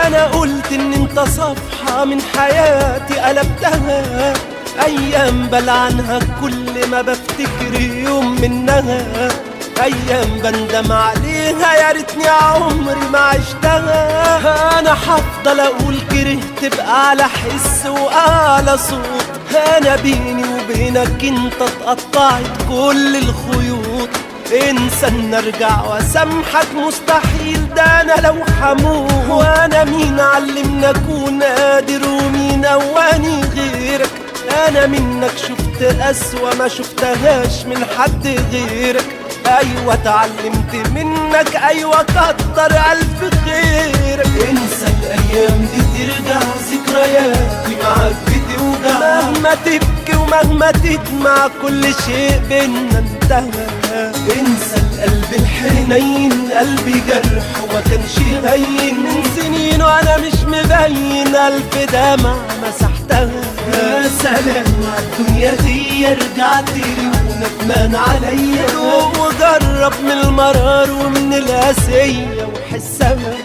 أنا قلت إن أنت صفحة من حياتي قلبتها، أيام بلعنها كل ما بفتكر يوم منها، أيام بندم عليها يا ريتني عمري ما عشتها. أنا هفضل أقول كرهت بأعلى حس وأعلى صوت، أنا بيني وبينك أنت اتقطعت كل الخيوط، انسى ان ارجع واسامحك مستحيل، ده انا لو حموت. وانا مين علمني اكون قادر ومين قواني غيرك، انا منك شفت اسوأ ما شفتهاش من حد غيرك. ايوه اتعلمت منك، ايوه كتر الف خيرك. انسى الايام دي ترجع ذكرياتي معاك بتوجع، مهما تبكي ومهما تدمع كل شيء بينا انتهى. انسى القلب الحنين، قلبي جرح وما كانش هين، من سنين وانا مش مبين الف دمع مسحتها. يا سلام عالدنيا دي، رجعت لي وندمان عليا، دوق وجرب من المرار ومن القاسية وحسها.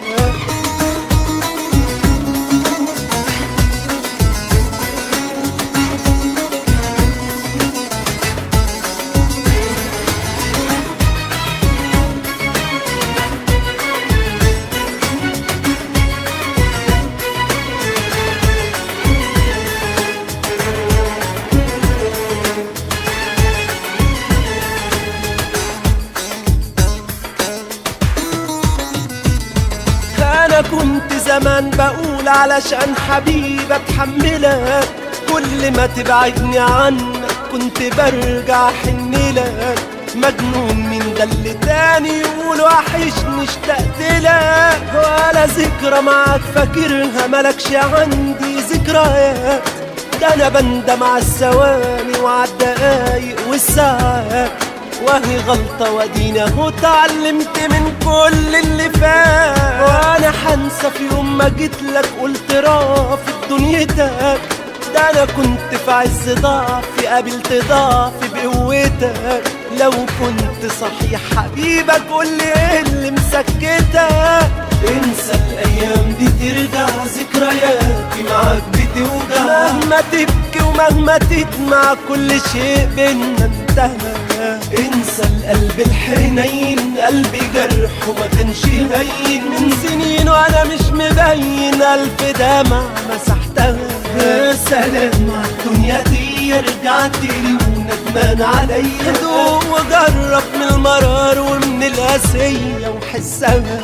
أنا كنت زمان بقول علشان حبيب أتحملك، كل ما تبعدني عنك كنت برجع حنلك. مجنون من ده اللي تاني يقول وحشني اشتقت لك، ولا ذكرى معاك فاكرها ملكش عندي ذكريات. ده أنا بندم عالثواني وعالدقايق والساعات، وهي غلطة واديني اهو اتعلمت من كل اللي فات. وانا حنسى في يوم ما جيتلك قلت رافض دنيتك، ده انا كنت في عز ضعفي قابلت ضعفي بقوتك. لو كنت صحيح حبيبك قولي ايه اللي مسكتك. انسى الايام دي ترجع ذكرياتي معاك بتوجع، مهما تبكي ومهما تدمع كل شيء بينا انتهى. انسى القلب الحنين، قلبي جرح وما كانش هين، من سنين وانا مش مبين الف دمع مسحتها. يا سلام عالدنيا دي، رجعت لي وندمان عليا، دوق وجرب من المرار ومن القاسية وحسها.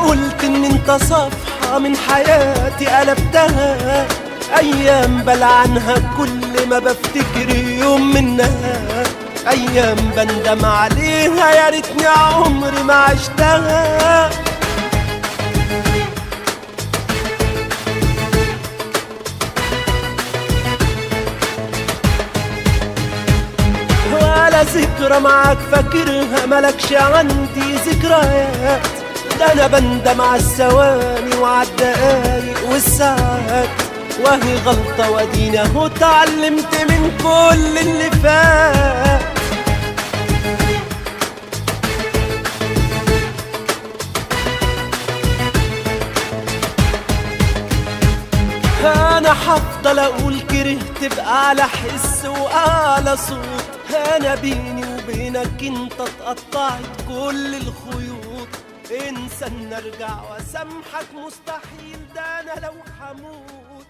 قلت ان انت صفحة من حياتي قلبتها، ايام بلعنها كل ما بفتكر يوم منها، ايام بندم عليها يا ريتني عمري ما عشتها. ولا ذكرى معاك فاكرها ملكش عندي ذكريات، ده انا بندم عالثواني وعالدقايق والساعات، وهي غلطة واديني اهو اتعلمت من كل اللي فات. انا هفضل اقول كرهت بأعلى حس وأعلى صوت، انا بيني وبينك انت اتقطعت كل الخيوط. انسى ان ارجع واسامحك مستحيل، ده انا لو حموت.